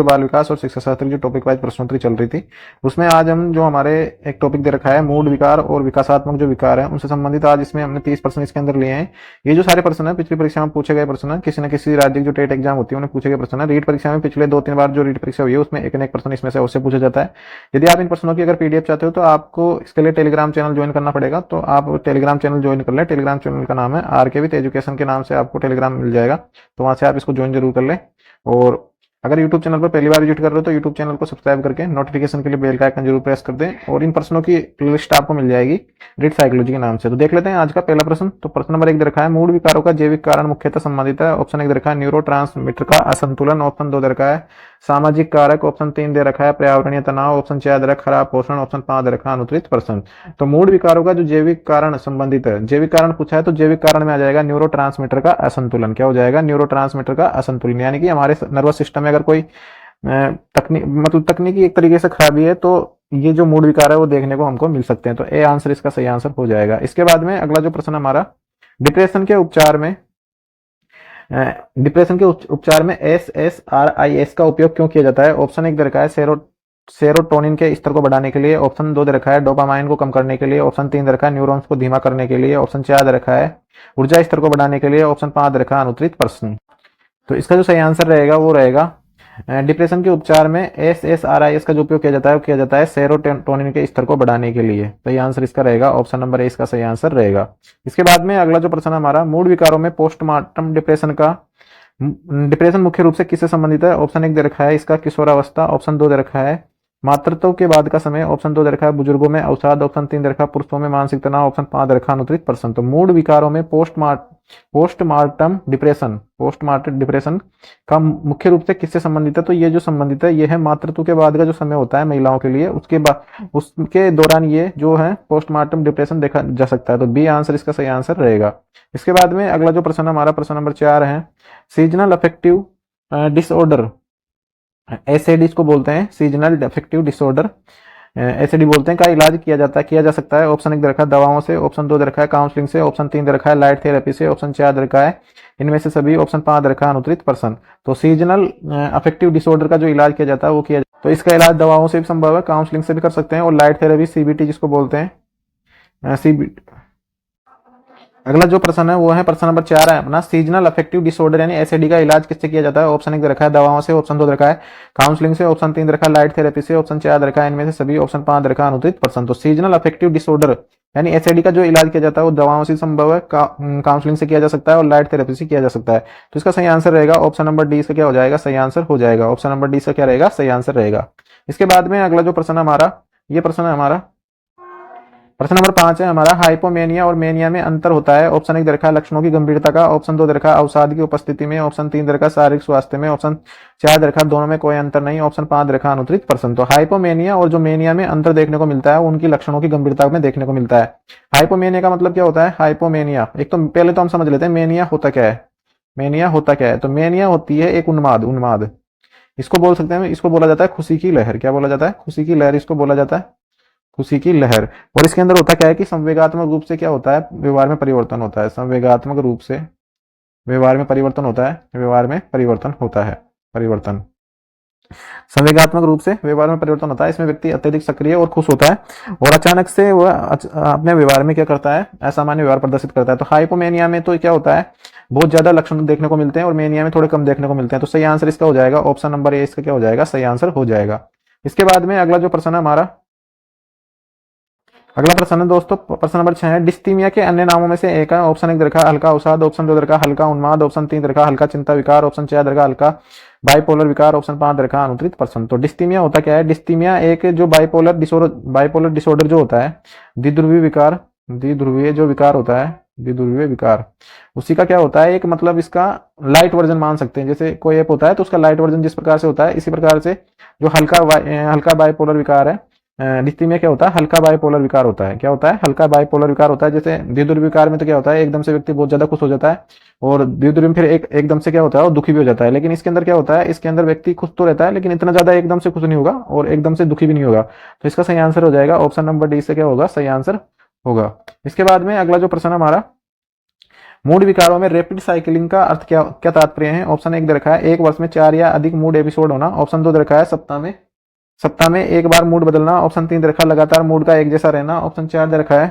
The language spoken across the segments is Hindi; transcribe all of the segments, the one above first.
बाल विकास और शिक्षा शास्त्र की जो टॉपिक वाइज प्रश्नोत्तरी चल रही थी, उसमें आज हम जो हमारे एक टॉपिक दे रखा है मूड विकार और विकासात्मक जो विकार है उनसे संबंधित आज इसमें हमने 30 प्रश्न इसके अंदर लिए हैं। ये जो सारे प्रश्न है पिछली परीक्षा में पूछे गए प्रश्न है, किसी न किसी राज्य की जो टेट एग्जाम होती है उन्हें पूछे गए प्रश्न है। रीट परीक्षा में पिछले 2-3 बार जो रीट परीक्षा हुई है उसमें एक न एक प्रश्न इसमें से अवश्य पूछा जाता है। यदि आप इन प्रश्नों की अगर पीडीएफ चाहते हो तो आपको इसके लिए टेलीग्राम चैनल ज्वाइन करना पड़ेगा। तो आप टेलीग्राम चैनल ज्वाइन कर ले। टेलीग्राम चैनल का नाम है आरके विद एजुकेशन के नाम से आपको टेलीग्राम मिल जाएगा, तो वहां से आप इसको ज्वाइन जरूर कर ले। और अगर YouTube चैनल पर पहली बार विजिट कर रहे हो तो YouTube चैनल को सब्सक्राइब करके नोटिफिकेशन के लिए बेल का आइकन जरूर प्रेस कर दें, और इन प्रश्नों की लिस्ट आपको मिल जाएगी रीड साइकोलॉजी के नाम से। तो देख लेते हैं आज का पहला प्रश्न। तो प्रश्न नंबर 1 दे रखा है मूड विकारों का जैविक कारण मुख्यतः संबंधित है। ऑप्शन 1 दे रखा है न्यूरोट्रांसमीटर का असंतुलन। ऑप्शन 2 दे रखा है सामाजिक कारक। ऑप्शन 3 दे रखा है पर्यावरणीय तनाव। ऑप्शन 4 दे रखा है खराब पोषण। ऑप्शन 5 दे रखा है अनुत्तरित प्रश्न। तो मूड विकारों का जो जैविक कारण संबंधित है, जैविक कारण पूछा है तो जैविक कारण में आ जाएगा न्यूरोट्रांसमीटर का असंतुलन। क्या हो जाएगा? न्यूरोट्रांसमीटर का असंतुलन, यानी कि हमारे नर्वस सिस्टम में अगर कोई तकनीकी एक तरीके से खराबी है तो ये जो मूड विकार है वो देखने को हमको मिल सकते हैं। तो ए आंसर इसका सही आंसर हो जाएगा। इसके बाद में अगला जो प्रश्न हमारा डिप्रेशन के उपचार में SSRIs का उपयोग क्यों किया जाता है। ऑप्शन 1 दे रखा है सेरोटोनिन के स्तर को बढ़ाने के लिए। ऑप्शन 2 दे रखा है डोपामाइन को कम करने के लिए। ऑप्शन 3 दे रखा है न्यूरॉन्स को धीमा करने के लिए। ऑप्शन 4 दे रखा है ऊर्जा स्तर को बढ़ाने के लिए। ऑप्शन 5 दे रखा है अनुत्तरित प्रश्न। तो इसका जो सही आंसर रहेगा वो रहेगा डिप्रेशन के उपचार में SSRIs का जो उपयोग किया जाता है वो किया जाता है सेरोटोनिन के स्तर को बढ़ाने के लिए। सही आंसर इसका रहेगा ऑप्शन नंबर ए इसका सही आंसर रहेगा। इसके बाद में अगला जो प्रश्न हमारा मूड विकारों में पोस्टमार्टम डिप्रेशन मुख्य रूप से किससे संबंधित है। ऑप्शन 1 दे रखा है इसका किशोरावस्था। ऑप्शन 2 दे रखा है मातृत्व के बाद का समय। ऑप्शन 2 दे रखा है बुजुर्गों में अवसाद। ऑप्शन 3 दे रखा है पुरुषों में मानसिक तनाव। ऑप्शन 5 दे रखा है अनुत्तरित प्रश्न। तो मूड विकारों में पोस्टमार्टम डिप्रेशन का मुख्य रूप से किससे संबंधित है। तो ये जो संबंधित है ये है मातृत्व के बाद का जो समय होता है महिलाओं के लिए, उसके बाद उसके दौरान ये जो है पोस्टमार्टम डिप्रेशन देखा जा सकता है। तो बी आंसर इसका सही आंसर रहेगा। इसके बाद में अगला जो प्रश्न हमारा प्रश्न नंबर 4 है सीजनल अफेक्टिव डिसऑर्डर, एसएडी इसको बोलते हैं, सीजनल अफेक्टिव डिसऑर्डर एसएडी बोलते हैं, का इलाज किया जा सकता है। ऑप्शन 1 दे रखा है दवाओं से। ऑप्शन 2 दे रखा है काउंसलिंग से। ऑप्शन 3 दे रखा है लाइट थेरेपी से। ऑप्शन 4 दे रखा है इनमें से सभी। ऑप्शन 5 दे रखा है अनुत्तरित प्रश्न। तो सीजनल अफेक्टिव डिसऑर्डर का जो इलाज किया जाता है वो तो इसका इलाज दवाओं से भी संभव है, काउंसलिंग से भी कर सकते हैं, और लाइट थेरेपी सीबीटी जिसको बोलते हैं सीबीटी। अगला जो प्रश्न है वो है प्रश्न नंबर 4 है अपना सीजनल अफेक्टिव डिसऑर्डर यानी एसएडी का इलाज किससे किया जाता है। ऑप्शन 1 दे रखा है दवाओं से। ऑप्शन 2 दे रखा है काउंसलिंग से। ऑप्शन 3 दे रखा है लाइट थेरेपी से। ऑप्शन 4 दे रखा है इनमें से सभी। ऑप्शन 5 दे रखा है अनुत्तरित प्रश्न। तो सीजनल अफेक्टिव डिसऑर्डर यानी एसएडी का जो इलाज किया जाता है वो दवाओं से संभव है, काउंसलिंग से किया जा सकता है, और लाइट थेरेपी से किया जा सकता है। तो इसका सही आंसर रहेगा ऑप्शन नंबर डी इसका क्या हो जाएगा सही आंसर हो जाएगा। ऑप्शन नंबर डी इसका क्या रहेगा सही आंसर रहेगा। इसके बाद में अगला जो प्रश्न हमारा ये प्रश्न है हमारा प्रश्न नंबर 5 है हमारा हाइपोमेनिया और मेनिया में अंतर होता है। ऑप्शन 1 दे रखा है लक्षणों की गंभीरता का। ऑप्शन 2 दे रखा है अवसाद की उपस्थिति में। ऑप्शन 3 दे रखा है शारीरिक स्वास्थ्य में। ऑप्शन 4 दे रखा है दोनों में कोई अंतर नहीं। ऑप्शन 5 दे रखा है अनुत्तरित प्रश्न। तो हाइपोमेनिया और जो मेनिया में अंतर देखने को मिलता है उनकी लक्षणों की गंभीरता में देखने को मिलता है। हाइपोमेनिया का मतलब क्या होता है। हाइपोमेनिया एक तो पहले तो हम समझ लेते हैं मेनिया होता क्या है। मेनिया होता क्या है तो मेनिया होती है एक उन्माद इसको बोल सकते हैं। इसको बोला जाता है खुशी की लहर। क्या बोला जाता है खुशी की लहर इसको बोला जाता है खुशी की लहर। और इसके अंदर होता क्या है कि संवेगात्मक रूप से क्या होता है व्यवहार में परिवर्तन होता है। संवेगात्मक रूप से व्यवहार में परिवर्तन होता है। संवेगात्मक रूप से व्यवहार में परिवर्तन होता है। इसमें व्यक्ति अत्यधिक सक्रिय और खुश होता है और अचानक से वह अपने व्यवहार में क्या करता है असामान्य व्यवहार प्रदर्शित करता है। तो हाइपोमेनिया में तो क्या होता है बहुत ज्यादा लक्षण देखने को मिलते हैं और मेनिया में थोड़े कम देखने को मिलते हैं। तो सही आंसर इसका हो जाएगा ऑप्शन नंबर ए इसका क्या हो जाएगा सही आंसर हो जाएगा। इसके बाद में अगला जो प्रश्न है हमारा अगला प्रश्न है दोस्तों प्रश्न नंबर 6 है डिस्थीमिया के अन्य नामों में से एक है। ऑप्शन 1 दे रखा है हल्का अवसाद। ऑप्शन 2 दे रखा है हल्का उन्माद। ऑप्शन 3 दे रखा है हल्का चिंता विकार। ऑप्शन 4 दे रखा है हल्का बाइपोलर विकार। ऑप्शन 5 दे रखा है अनुत्तरित प्रश्न। तो डिस्थीमिया होता क्या है। डिस्थीमिया एक जो बाइपोलर डिसऑर्डर जो होता है द्विध्रुवीय विकार उसी का क्या होता है एक मतलब इसका लाइट वर्जन मान सकते हैं। जैसे कोई ऐप होता है तो उसका लाइट वर्जन जिस प्रकार से होता है इसी प्रकार से जो हल्का बाइपोलर विकार है डिस्थीमिया क्या होता है हल्का बाइपोलर विकार होता है। क्या होता है हल्का बाइपोलर विकार होता है। जैसे द्विध्रुवीय विकार में तो क्या होता है एकदम से व्यक्ति बहुत ज्यादा खुश हो जाता है और द्विध्रुवीय में फिर एकदम से क्या होता है वो दुखी भी हो जाता है। लेकिन इसके अंदर क्या होता है इसके अंदर व्यक्ति खुश तो रहता है लेकिन इतना ज्यादा एकदम से खुश नहीं होगा और एकदम से दुखी भी नहीं होगा। तो इसका सही आंसर हो जाएगा ऑप्शन नंबर डी से क्या होगा सही आंसर होगा। इसके बाद में अगला जो प्रश्न हमारा मूड विकारों में रैपिड साइकिलिंग का अर्थ क्या क्या तात्पर्य है? ऑप्शन 1 दे रखा है एक वर्ष में 4 या अधिक मूड एपिसोड होना। ऑप्शन 2 दे रखा है सप्ताह में एक बार मूड बदलना। ऑप्शन 3 दे रखा है लगातार मूड का एक जैसा रहना। ऑप्शन 4 दे रखा है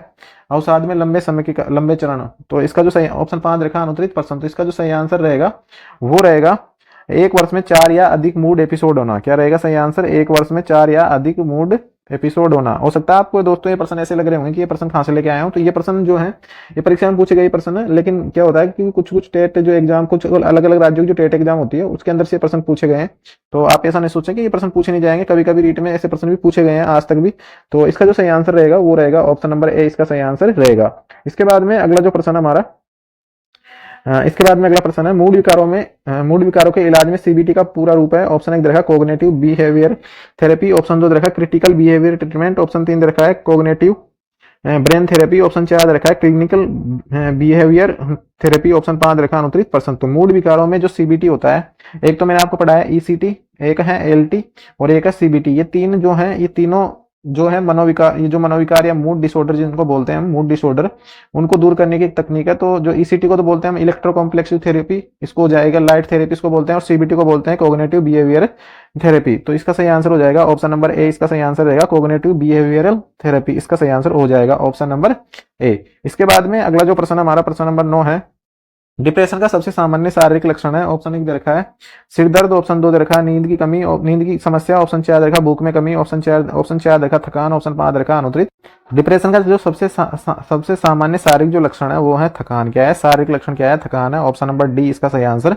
अवसाद में लंबे समय की लंबे चरण। तो इसका जो सही ऑप्शन 5 दे रखा है अनुत्तरित प्रश्न। तो इसका जो सही आंसर रहेगा वो रहेगा एक वर्ष में 4 या अधिक मूड एपिसोड होना। क्या रहेगा सही आंसर? एक वर्ष में 4 या अधिक मूड एपिसोड होना। हो सकता है आपको दोस्तों ये प्रश्न ऐसे लग रहे होंगे कि ये प्रश्न कहां से लेके आया हूं। तो ये प्रश्न जो है ये परीक्षा में पूछे गए प्रश्न है, लेकिन क्या होता है कि कुछ टेट जो एग्जाम, कुछ अलग अलग राज्यों की जो टेट एग्जाम होती है उसके अंदर से प्रश्न पूछे गए हैं। तो आप ऐसा नहीं सोचें कि ये प्रश्न पूछे नहीं जाएंगे, कभी कभी रीट में ऐसे प्रश्न भी पूछे गए हैं आज तक भी। तो इसका जो सही आंसर रहेगा वो रहेगा ऑप्शन नंबर ए, इसका सही आंसर रहेगा। इसके बाद में अगला जो प्रश्न हमारा इसके बाद में अगला प्रश्न है मूड विकारों के इलाज में सीबीटी का पूरा रूप है। ऑप्शन 1 रखा कॉग्निटिव बिहेवियर थेरेपी। ऑप्शन 2 रखा क्रिटिकल बिहेवियर ट्रीटमेंट। ऑप्शन 3 रखा है कॉग्निटिव ब्रेन थेरेपी। ऑप्शन 4 रखा है क्लिनिकल बिहेवियर थेरेपी। ऑप्शन 5 रखा अनुत्तरित प्रश्न। तो मूड विकारों में जो सीबीटी होता है, एक तो मैंने आपको पढ़ाया ईसीटी, एक है एलटी और एक है सीबीटी। ये तीन जो है, ये तीनों जो है मनोविकार, ये जो मनोविकार या मूड डिसऑर्डर जिनको बोलते हैं, मूड डिसऑर्डर, उनको दूर करने की एक तकनीक है। तो जो ईसीटी को तो बोलते हैं हम इलेक्ट्रो कॉम्प्लेक्सिव थेरेपी, इसको हो जाएगा लाइट थेरेपी इसको बोलते हैं, और सीबीटी को बोलते हैं कॉग्निटिव बिहेवियर थेरेपी। तो इसका सही आंसर हो जाएगा ऑप्शन नंबर ए, इसका सही आंसर रहेगा कॉग्निटिव बिहेवियरल थेरेपी। इसका सही आंसर हो जाएगा ऑप्शन नंबर ए। इसके बाद में अगला जो प्रश्न हमारा प्रश्न नंबर 9 है, डिप्रेशन का सबसे सामान्य शारीरिक लक्षण है। ऑप्शन 1 दे रखा है सिर दर्द। ऑप्शन 2 दे रखा है नींद की कमी, नींद की समस्या। ऑप्शन 4 दे रखा भूख में कमी। ऑप्शन 4 दे रखा थकान। ऑप्शन 5 दे रखा अनुत्तरित। डिप्रेशन का जो सबसे सामान्य शारीरिक जो लक्षण है वो है थकान। क्या है शारीरिक लक्षण? क्या है? थकान है। ऑप्शन नंबर डी इसका सही आंसर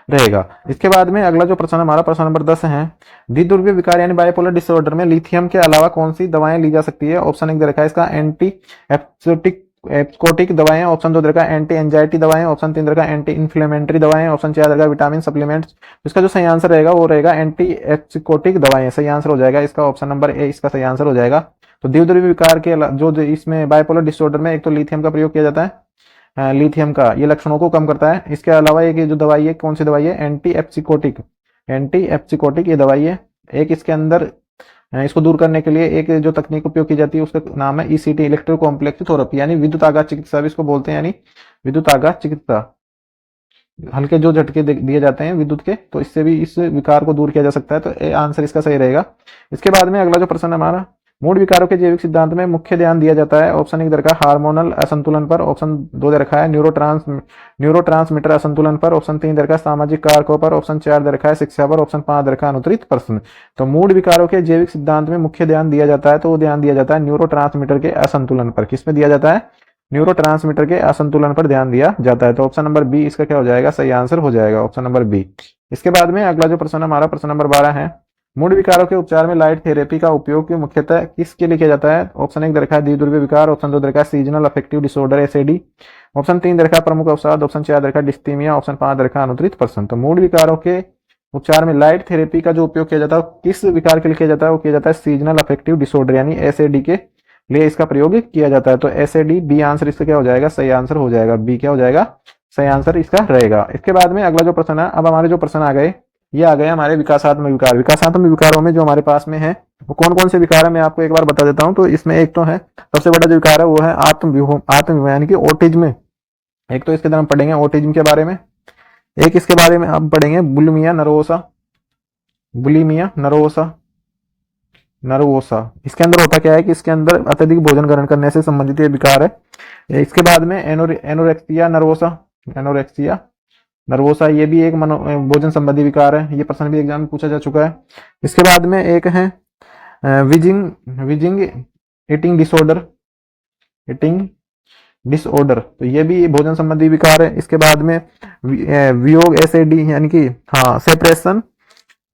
रहेगा। इसके बाद में अगला जो प्रश्न हमारा प्रश्न नंबर 10 है, द्विध्रुवीय विकार यानी बाइपोलर डिसऑर्डर में लिथियम के अलावा कौन सी दवाएं ली जा सकती है? ऑप्शन 1 दे रखा है इसका एंटी एप्सकोटिक दवाएं। ऑप्शन 2 रखा एंटी एंजाइटी दवाएं। ऑप्शन 3 रखा एंटी इन्फ्लेमेटरी दवाएं। ऑप्शन 4 रखा विटामिन सप्लीमेंट। इसका जो सही आंसर रहेगा वो रहेगा एंटी एप्सिकोटिक दवाएं। सही आंसर हो जाएगा इसका ऑप्शन नंबर ए, इसका सही आंसर हो जाएगा। तो द्विध्रुवीय विकार के जो इसमें बाइपोलर डिसऑर्डर में एक तो लिथियम का प्रयोग किया जाता है, लिथियम का ये लक्षणों को कम करता है। इसके अलावा एक जो दवाई है, कौन सी दवाई है? एंटी एप्सिकोटिक ये दवाई है। एक इसके अंदर इसको दूर करने के लिए एक जो तकनीक उपयोग की जाती है उसका नाम है ईसीटी इलेक्ट्रो कॉम्प्लेक्स थेरेपी, यानी विद्युत आघात चिकित्सा भी इसको बोलते हैं, यानी विद्युत आघात चिकित्सा। हल्के जो झटके दिए जाते हैं विद्युत के, तो इससे भी इस विकार को दूर किया जा सकता है। तो ए आंसर इसका सही रहेगा। इसके बाद में अगला जो प्रश्न हमारा, मूड विकारों के जैविक सिद्धांत में मुख्य ध्यान दिया जाता है। ऑप्शन 1 दे रखा है हार्मोनल असंतुलन पर। ऑप्शन 2 दे रखा है न्यूरोट्रांसमीटर असंतुलन पर। ऑप्शन 3 दे रखा है सामाजिक कारकों पर। ऑप्शन 4 दे रखा है शिक्षा पर। ऑप्शन 5 दे रखा है अनुत्तरित प्रश्न। तो मूड विकारों के जैविक सिद्धांत में मुख्य ध्यान दिया जाता है, तो वो ध्यान दिया जाता है न्यूरोट्रांसमीटर के असंतुलन पर। किसमें दिया जाता है? न्यूरोट्रांसमीटर के असंतुलन पर ध्यान दिया जाता है। तो ऑप्शन नंबर बी इसका क्या हो जाएगा? सही आंसर हो जाएगा ऑप्शन नंबर बी। इसके बाद में अगला जो प्रश्न हमारा प्रश्न नंबर 12 है, मूड विकारों के उपचार में लाइट थेरेपी का उपयोग मुख्यतः किसके लिए किया जाता है? ऑप्शन 1 दे रखा है द्विध्रुवीय विकार। ऑप्शन 2 दे रखा है seasonal affective disorder SAD. Option 3 दे रखा है प्रमुख अवसाद। ऑप्शन 4 दे रखा है डिस्थीमिया। ऑप्शन 5 दे रखा है अनुत्तरित प्रश्न। तो मूड विकारों के उपचार में लाइट थेरेपी का जो उपयोग किया जाता है किस विकार के लिए किया जाता है? वो किया जाता है सीजनल अफेक्टिव डिसऑर्डर यानी एसएडी के लिए इसका प्रयोग किया जाता है। तो एसएडी बी आंसर इसका क्या हो जाएगा? सही आंसर हो जाएगा बी। क्या हो जाएगा? सही आंसर इसका रहेगा। इसके बाद में अगला जो प्रश्न है, अब हमारे जो प्रश्न आ गए ये आ गए हमारे विकासात्मक विकार। विकासात्मक विकारों में जो हमारे पास में है वो कौन कौन से विकार है मैं आपको एक बार बता देता हूं। तो इसमें एक तो है सबसे बड़ा जो विकार है वो है आत्म यानी कि ऑटिज्म। एक तो इसके अंदर हम पढ़ेंगे ऑटिज्म के बारे में, एक इसके बारे में हम पढ़ेंगे बुलिमिया नर्वोसा। इसके अंदर होता क्या है कि इसके अंदर अत्यधिक भोजन ग्रहण करने से संबंधित ये विकार है। इसके बाद में एनोरेक्सिया नर्वोसा, ये भी एक भोजन संबंधी विकार है। ये प्रश्न भी एग्जाम में पूछा जा चुका है। इसके बाद में एक है विजिंग ईटिंग डिसऑर्डर, तो ये भी भोजन संबंधी विकार है। इसके बाद में वियोग एसएडी यानी कि सेपरेशन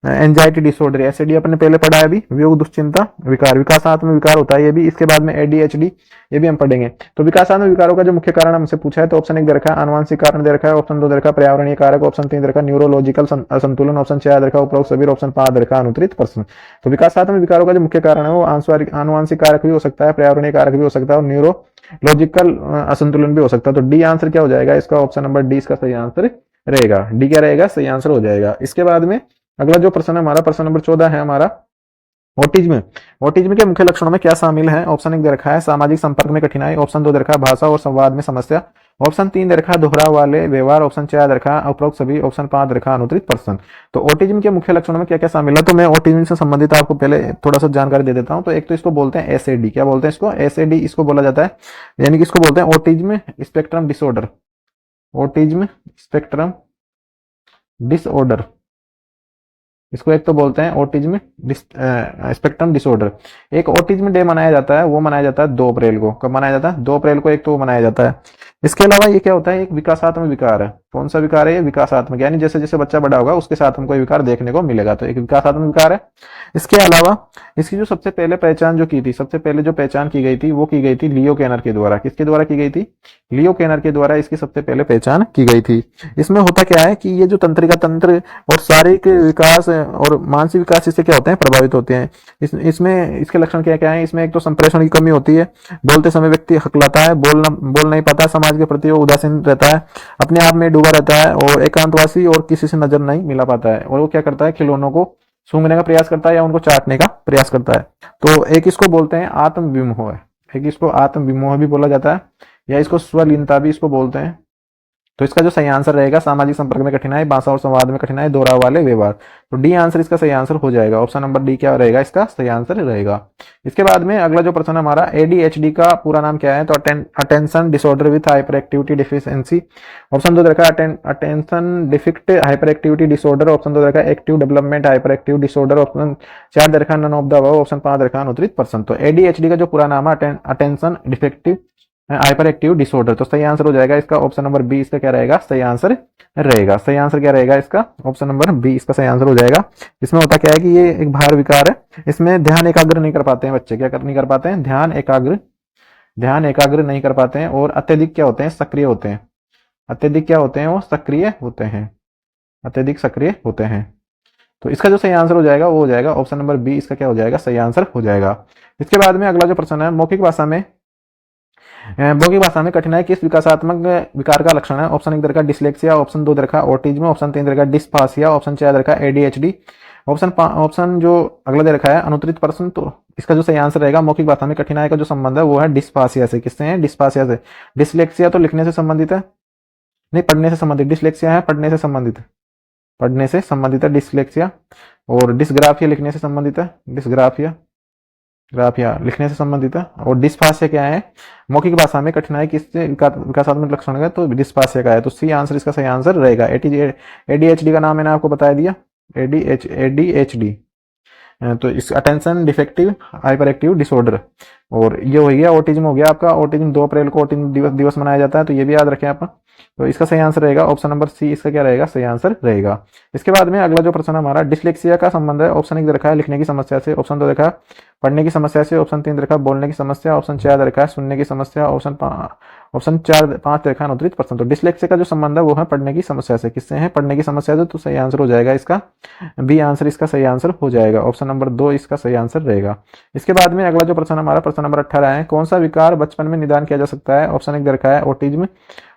एंजाइटी डिसऑर्डर, एसएडी अपने पहले पढ़ा है अभी। वियोग दुश्चिंता विकार विकासात्मक विकार होता है ये भी। इसके बाद में एडीएचडी ये भी हम पढ़ेंगे। तो विकासात्मक विकारों का जो मुख्य कारण हमसे पूछा है, तो ऑप्शन 1 दे रखा है आनुवंशिक कारण दे रखा है। ऑप्शन 2 दे रखा है पर्यावरणीय कारक। ऑप्शन 3 दे रखा है न्यूरोलॉजिकल असंतुलन। ऑप्शन 4 दे रखा है उपरोक्त सभी। ऑप्शन 5 दे रखा है अनुत्तरित प्रश्न। तो विकासात्मक विकारों का जो मुख्य कारण है वो आनुवंशिक कारक भी हो सकता है, पर्यावरणीय कारक भी हो सकता है और न्यूरोलॉजिकल असंतुलन भी हो सकता है। तो डी आंसर क्या हो जाएगा इसका? ऑप्शन नंबर डी इसका सही आंसर रहेगा। डी क्या रहेगा? सही आंसर हो जाएगा। इसके बाद में अगला जो प्रश्न है हमारा प्रश्न नंबर 14 है हमारा ऑटिज्म के मुख्य लक्षणों में क्या शामिल है? ऑप्शन 1 दे रखा है सामाजिक संपर्क में कठिनाई। ऑप्शन 2 दे रखा है भाषा और संवाद में समस्या। ऑप्शन 3 दे रखा है दोहराव वाले व्यवहार, ऑप्शन 4 दे रखा है उपरोक्त सभी, ऑप्शन 5 दे रखा है अनुत्तरित प्रश्न। तो ऑटिज्म के मुख्य लक्षणों में क्या क्या शामिल है, तो मैं ऑटिज्म से संबंधित आपको पहले थोड़ा सा जानकारी दे देता हूं। तो एक तो इसको बोलते हैं एसएडी, क्या बोलते हैं इसको, एसएडी इसको बोला जाता है, यानी कि इसको बोलते हैं autism spectrum disorder, autism spectrum disorder, इसको एक तो बोलते हैं ऑटिज्म स्पेक्ट्रम डिसऑर्डर। एक ऑटिज्म डे मनाया जाता है, वो मनाया जाता है 2 अप्रैल को। कब मनाया जाता है, 2 अप्रैल को एक तो वो मनाया जाता है। इसके अलावा ये क्या होता है, एक विकासात्मक विकार है। कौन सा विकार है ये, विकासात्मक, यानी जैसे जैसे बच्चा बड़ा होगा उसके साथ हमको ये विकार देखने को मिलेगा, तो एक विकासात्मक विकार है। इसके अलावा इसकी जो सबसे पहले पहचान जो की थी, सबसे पहले जो पहचान की गई थी वो की गई थी लियो केनर के द्वारा। किसके द्वारा की गई थी, लियो केनर के द्वारा इसकी सबसे पहले पहचान की गई थी। इसमें होता क्या है कि ये जो तंत्रिका तंत्र और शारीरिक विकास और मानसिक विकास इससे क्या होते हैं, प्रभावित होते हैं। इसमें इसके लक्षण क्या क्या है, इसमें एक तो संप्रेषण की कमी होती है, बोलते समय व्यक्ति हकलाता है, बोल नहीं पाता, समाज के प्रति वो उदासीन रहता है, अपने आप में डूबा रहता है और एकांतवासी और किसी से नजर नहीं मिला पाता है। और वो क्या करता है, खिलौनों को सूंघने का प्रयास करता है या उनको चाटने का प्रयास करता है। तो एक इसको बोलते हैं आत्म विमोह है, एक इसको आत्म विमोह भी बोला जाता है, या इसको स्वलीनता भी इसको बोलते हैं। तो इसका जो सही आंसर रहेगा, सामाजिक संपर्क में कठिनाई, भाषा और संवाद में कठिनाई, दोहराव वाले व्यवहार। तो डी आंसर इसका सही आंसर हो जाएगा, ऑप्शन नंबर डी क्या रहेगा, इसका सही आंसर रहेगा। इसके बाद में अगला जो प्रश्न हमारा, एडीएचडी का पूरा नाम क्या है, तो attention disorder with hyper activity deficiency. Option 2 रखा है attention deficit hyper activity disorder, option 2 रखा है active development hyper active disorder, option 4 दे रखा none of the above, option 5 रखा अनुत्तरित पर्सन। तो एडीएचडी का जो पूरा नाम है attention defective hyper active disorder, तो सही आंसर हो जाएगा इसका ऑप्शन नंबर बी, इसका क्या रहेगा, सही आंसर रहेगा। सही आंसर क्या रहेगा इसका, ऑप्शन नंबर बी इसका सही आंसर हो जाएगा। इसमें होता क्या है कि ये एक भार विकार है, इसमें ध्यान एकाग्र नहीं कर पाते हैं बच्चे, क्या नहीं कर पाते हैं, ध्यान एकाग्र नहीं कर पाते हैं, और अत्यधिक क्या होते हैं, सक्रिय होते हैं। अत्यधिक क्या होते हैं, वो सक्रिय होते हैं, अत्यधिक सक्रिय होते हैं। तो इसका जो सही आंसर हो जाएगा वो हो जाएगा ऑप्शन नंबर बी, इसका क्या हो जाएगा, सही आंसर हो जाएगा। इसके बाद में अगला जो प्रश्न है, मौखिक भाषा में कठिनाई किस विकासात्मक विकार का लक्षण है। ऑप्शन 1 दरका डिसलेक्सिया, ऑप्शन 2 दरका ऑटिज्म, ऑप्शन 3 दरका डिस्फासिया, ऑप्शन 4 दरका एडीएचडी, ऑप्शन जो अगला दे रखा है अनुत्तरित प्रश्न। तो इसका जो सही आंसर रहेगा, मौखिक भाषा में कठिनाई का जो संबंध है वो है डिस्फासिया से। किससे है, डिस्फासिया से। डिसलेक्सिया तो लिखने से संबंधित है, नहीं पढ़ने से संबंधित, डिसलेक्सिया है पढ़ने से संबंधित, पढ़ने से संबंधित है डिसलेक्सिया। और डिसग्राफिया लिखने से संबंधित है, डिसग्राफिया लिखने से संबंधित है। और डिस्फासिया क्या है, मौखिक भाषा में कठिनाई किससे विकासात्मक लक्षण है, तो डिस्फासिया का है। तो सी आंसर इसका सही आंसर रहेगा। एडीएचडी का नाम मैंने आपको बता दिया, एडीएचडी, तो इस attention defective hyper active disorder. और ये हो गया ऑटिज्म, हो गया आपका। ऑटिज्म 2 अप्रैल को ऑटिज्म दिवस मनाया जाता है, तो ये भी याद रखें आप। तो इसका सही आंसर रहेगा ऑप्शन नंबर सी, इसका क्या रहेगा, सही आंसर रहेगा। इसके बाद में अगला जो प्रश्न हमारा, डिसलेक्सिया का संबंध है। ऑप्शन 1 रखा है लिखने की समस्या से, ऑप्शन 2 रखा है पढ़ने की समस्या से, ऑप्शन 3 रखा है बोलने की समस्या, ऑप्शन 4 रखा है सुनने की समस्या, ऑप्शन 5 रखा है अनुत्तरित प्रश्न। तो डिसलेक्सिया का जो संबंध है वो है पढ़ने की समस्या से। किससे है, पढ़ने की समस्या से। तो सही आंसर हो जाएगा इसका बी आंसर, इसका सही आंसर हो जाएगा, ऑप्शन नंबर 2 इसका सही आंसर रहेगा। इसके बाद में अगला जो प्रश्न हमारा, प्रश्न नंबर 18 है, कौन सा विकार बचपन में निदान किया जा सकता है। ऑप्शन 1 रखा है ऑटिज्म,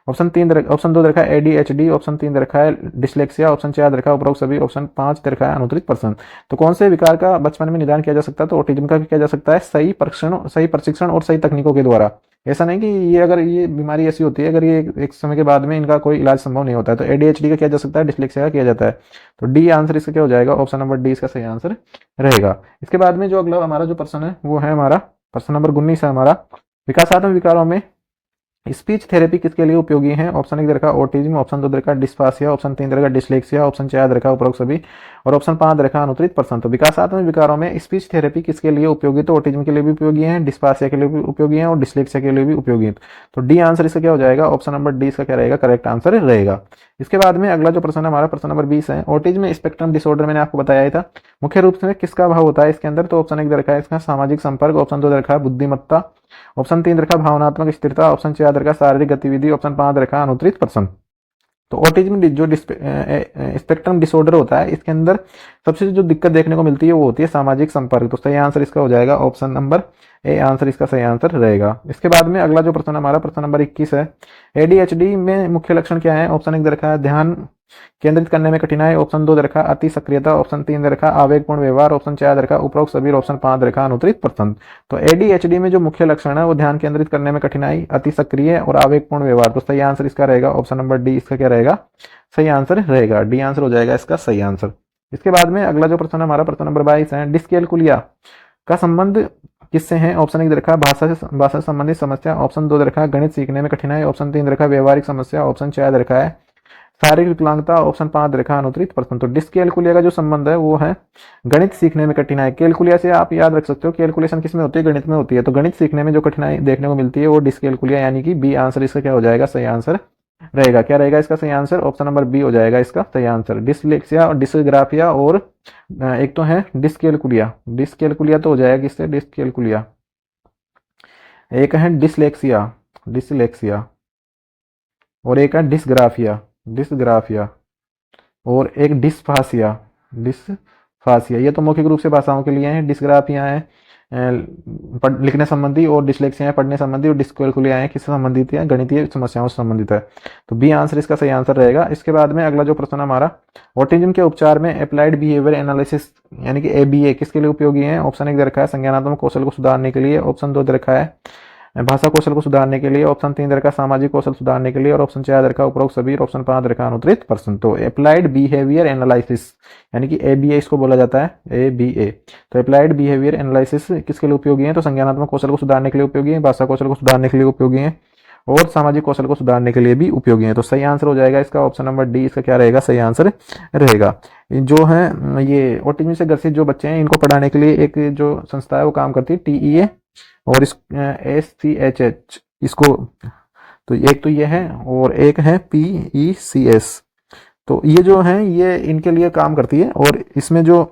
ऑप्शन 2 रखा है एडीएचडी, ऑप्शन 3 रखा है डिसलेक्सिया, ऑप्शन 4 रखा है उपरोक्त सभी, ऑप्शन 5 रखा है अनुत्तरित प्रश्न। तो कौन से विकार का बचपन में निदान किया जा सकता है, तो ऑटिज्म का भी किया जा सकता है सही प्रशिक्षण और सही तकनीकों के द्वारा। ऐसा नहीं कि ये अगर ये बीमारी ऐसी होती है, अगर ये एक समय के बाद में इनका कोई इलाज संभव नहीं होता है, तो एडीएचडी का किया जा सकता है, डिसलेक्सिया का किया जाता है। तो डी आंसर इसका क्या हो जाएगा, ऑप्शन नंबर डी इसका सही आंसर रहेगा। इसके बाद में जो अगला हमारा जो प्रश्न है वो है हमारा प्रश्न नंबर 19 है हमारा, विकासात्मक विकारों में स्पीच थेरेपी किसके लिए उपयोगी है। ऑप्शन 1 रखा ऑटिज्म, ऑप्शन 2 रखा डिस्फासिया, ऑप्शन 3 रखा डिसलेक्सिया, ऑप्शन 4 रखा उपरोक्त सभी, और ऑप्शन 5 रखा अनुत्तरित प्रश्न। तो विकासात्मक विकारों में स्पीच थेरेपी किसके लिए उपयोगी, तो ऑटिज्म के लिए भी उपयोगी है, डिस्फासिया के लिए भी उपयोगी है, और डिसलेक्सिया के लिए भी उपयोगी है। तो डी आंसर इसका क्या हो जाएगा, ऑप्शन नंबर डी इसका क्या रहेगा, करेक्ट आंसर रहेगा। इसके बाद में अगला जो प्रश्न हमारा प्रश्न नंबर 20 है, ऑटिज्म स्पेक्ट्रम डिसऑर्डर मैंने आपको बताया ही था, मुख्य रूप से किसका अभाव होता है इसके अंदर। तो ऑप्शन 1 रखा है इसका सामाजिक संपर्क, ऑप्शन 2 रखा है बुद्धिमत्ता, ऑप्शन 3 रखा भावनात्मक स्थिरता, ऑप्शन 4 रखा शारीरिक गतिविधि, ऑप्शन 5 रखा अनुत्तरित प्रश्न। तो ऑटिज्म जो स्पेक्ट्रम डिसऑर्डर होता है, इसके अंदर सबसे जो दिक्कत देखने को मिलती है वो होती है सामाजिक संपर्क। तो सही आंसर इसका हो जाएगा ऑप्शन नंबर ए आंसर इसका सही आंसर रहेगा। इसके बाद में अगला जो प्रश्न हमारा प्रश्न नंबर 21 है, एडीएचडी में मुख्य लक्षण क्या है। ऑप्शन 1 रखा है ध्यान केंद्रित करने में कठिनाई, ऑप्शन 2 दे रखा अति सक्रियता, ऑप्शन 3 दे रखा आवेगपूर्ण व्यवहार, ऑप्शन 4 दे रखा उपरोक्त सभी, ऑप्शन 5 दे रखा अनुत्तरित प्रसन्न। तो एडीएचडी में जो मुख्य लक्षण है वो ध्यान केंद्रित करने में कठिनाई, अति सक्रिय और आवेगपूर्ण व्यवहार। तो सही आंसर इसका रहेगा ऑप्शन नंबर डी, इसका क्या रहेगा सही आंसर रहेगा, डी आंसर हो जाएगा इसका सही आंसर। इसके बाद में अगला जो प्रश्न हमारा प्रश्न नंबर 22 है, डिस्कैलकुलिया का संबंध किससे है? ऑप्शन 1 दे रखा भाषा से संबंधित समस्या, ऑप्शन 2 दे रखा गणित सीखने में कठिनाई, ऑप्शन 3 दे रखा व्यवहारिक समस्या, ऑप्शन 4 दे रखा है शारीरिक विकलांगता, ऑप्शन 5 दे रखा अनुत्तरित प्रश्न। तो डिस्कैलकुलिया का जो संबंध है वो है गणित सीखने में कठिनाई। कैलकुलिया से आप याद रख सकते हो, कैलकुलेशन किसमें होती है? गणित में होती है। तो गणित सीखने में जो कठिनाई देखने को मिलती है वो डिस्कैलकुलिया, यानी कि बी आंसर इसका क्या हो जाएगा सही आंसर रहेगा। क्या रहेगा इसका सही आंसर? ऑप्शन नंबर बी हो जाएगा इसका सही आंसर। डिसलेक्सिया और डिसग्राफिया और एक तो है डिस्कैलकुलिया, डिस्कैलकुलिया तो हो जाएगा किससे? डिस्कैलकुलिया। एक है डिसलेक्सिया, डिसलेक्सिया, और एक है डिसग्राफिया, डिसग्राफिया, और एक डिस्फासिया, डिस्फासिया। ये तो मौखिक रूप से भाषाओं के लिए हैं। डिसग्राफिया है लिखने संबंधी, और डिसलेक्सिया है पढ़ने संबंधी, और डिस्कैलकुलिया है किससे संबंधित है? गणितीय समस्याओं से संबंधित है। तो बी आंसर इसका सही आंसर रहेगा। इसके बाद में अगला जो प्रश्न हमारा, ऑटिज्म के उपचार में अप्लाइड बिहेवियर एनालिसिस यानी कि एबीए किसके लिए उपयोगी है? ऑप्शन 1 दे रखा है संज्ञानात्मक कौशल को सुधारने के लिए, ऑप्शन 2 दे रखा है भाषा कौशल को सुधारने के लिए, ऑप्शन 3 दे रखा सामाजिक कौशल सुधारने के लिए, और ऑप्शन 4 दे रखा उपरोक्त सभी, और ऑप्शन 5 दे रखा अनुत्तरित प्रश्न। तो अप्लाइड बिहेवियर एनालिसिस यानी कि एबीए इसको बोला जाता है, एबीए। तो अप्लाइड बिहेवियर एनालिसिस किसके लिए उपयोगी है? तो संज्ञानात्मक कौशल को सुधारने के लिए उपयोगी है, भाषा कौशल को सुधारने के लिए उपयोगी है, और सामाजिक कौशल को सुधारने के लिए भी उपयोगी है। तो सही आंसर हो जाएगा इसका ऑप्शन नंबर डी, इसका क्या रहेगा सही आंसर रहेगा। जो है ये ऑटिज्म से ग्रसित जो बच्चे हैं इनको पढ़ाने के लिए एक जो संस्था है वो काम करती है, टीईए और इस SCHH इसको, तो एक तो ये है और एक है PECS। तो ये जो है ये इनके लिए काम करती है। और इसमें जो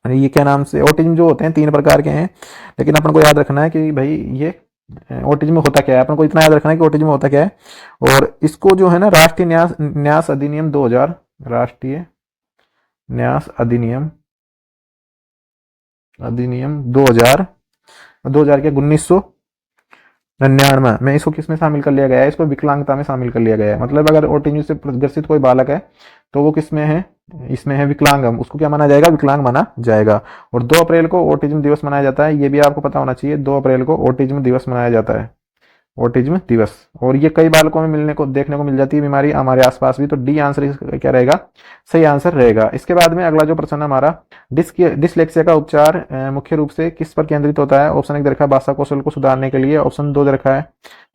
ये क्या नाम से ऑटिज्म जो होते हैं 3 प्रकार के हैं, लेकिन अपन को याद रखना है कि भाई ये ऑटिज्म होता क्या है। अपन को इतना याद रखना है कि ऑटिज्म होता क्या है। और इसको जो है ना राष्ट्रीय न्यास अधिनियम 2000, राष्ट्रीय न्यास अधिनियम 2000 के 1999 में इसको किसमें शामिल कर लिया गया है? इसको विकलांगता में शामिल कर लिया गया है। मतलब अगर ऑटिज्म से ग्रसित कोई बालक है तो वो किसमें है? इसमें है विकलांग, उसको क्या माना जाएगा? विकलांग माना जाएगा। और 2 अप्रैल को ऑटिज्म दिवस मनाया जाता है, ये भी आपको पता होना चाहिए। 2 अप्रैल को ऑटिज्म दिवस मनाया जाता है, ऑटिज्म दिवस। और ये कई बालकों में देखने को मिल जाती है बीमारी हमारे आसपास भी। तो डी आंसर क्या रहेगा सही आंसर रहेगा। इसके बाद में अगला जो प्रश्न हमारा, डिसलेक्सिया का उपचार मुख्य रूप से किस पर केंद्रित होता है? ऑप्शन 1 दे रखा है भाषा कौशल को सुधारने के लिए, ऑप्शन 2 दे रखा है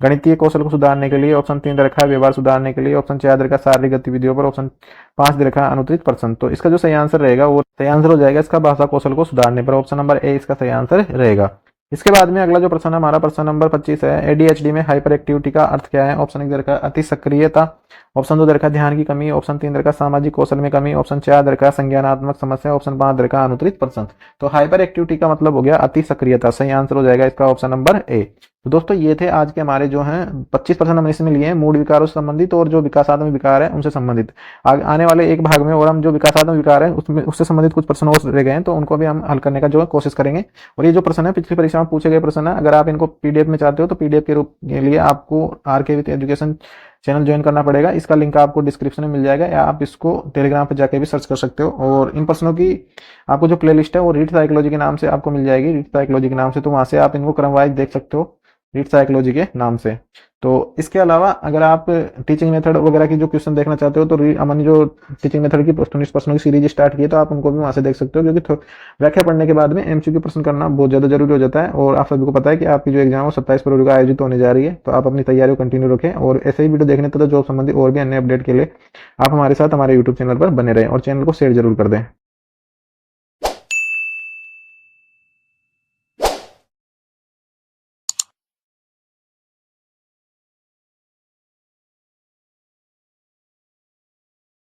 गणितीय कौशल को सुधारने के लिए, ऑप्शन 3 दे रखा है व्यवहार सुधारने के लिए, ऑप्शन 4 दे रखा है शारीरिक गतिविधियों पर, ऑप्शन 5 दे रखा है अनुत्तरित प्रश्न। तो इसका जो सही आंसर रहेगा वो सही आंसर हो जाएगा इसका भाषा कौशल को सुधारने पर, ऑप्शन नंबर ए इसका सही आंसर रहेगा। इसके बाद में अगला जो प्रश्न हमारा प्रश्न नंबर 25 है, एडीएचडी में हाइपर एक्टिविटी का अर्थ क्या है? ऑप्शन 1 दे रखा है अति सक्रियता, ऑप्शन 2 दे रखा है ध्यान की कमी, ऑप्शन 3 दे रखा है सामाजिक कौशल में कमी, ऑप्शन 4 दे रखा है संज्ञानात्मक समस्या, ऑप्शन 5 दे रखा है अनुत्तरित प्रश्न। तो हाइपर एक्टिविटी का मतलब हो गया अति सक्रियता, सही आंसर हो जाएगा इसका ऑप्शन नंबर ए। तो दोस्तों ये थे आज के हमारे जो हैं 25% हमने इसमें लिए हैं मूड विकारों से संबंधित और जो विकासात्मक विकार है उनसे संबंधित। आने वाले एक भाग में और हम जो विकासात्मक विकार है उसमें उससे संबंधित कुछ प्रश्न और रह गए हैं तो उनको भी हम हल करने का जो है कोशिश करेंगे। और ये जो प्रश्न है पिछली परीक्षा में पूछे गए प्रश्न है, अगर आप इनको पीडीएफ में चाहते हो तो पीडीएफ के रूप के लिए आपको RK with education channel join करना पड़ेगा। इसका लिंक आपको डिस्क्रिप्शन में मिल जाएगा, या आप इसको टेलीग्राम पर जाके भी सर्च कर सकते हो। और इन प्रश्नों की आपको जो प्लेलिस्ट है वो रीड साइकोलॉजी के नाम से आपको मिल जाएगी, रीड साइकोलॉजी के नाम से। तो वहां से आप इनको क्रम वाइज देख सकते हो, रीड साइकोलॉजी के नाम से। तो इसके अलावा अगर आप टीचिंग मेथड वगैरह की जो क्वेश्चन देखना चाहते हो तो हमने जो टीचिंग मेथड की 19 प्रश्नों की सीरीज स्टार्ट की है तो आप उनको भी वहां से देख सकते हो, क्योंकि व्याख्या पढ़ने के बाद में एमसीक्यू प्रश्न करना बहुत ज्यादा जरूरी हो जाता है। और आप सभी को पता है कि आपकी जो एग्जाम है 27 फरवरी को आयोजित होने जा रही है, तो आप अपनी तैयारी को कंटिन्यू रखें। और ऐसे ही वीडियो देखने तथा जॉब संबंधी और भी अन्य अपडेट के लिए आप हमारे साथ हमारे यूट्यूब चैनल पर बने रहें और चैनल को शेयर जरूर कर दें।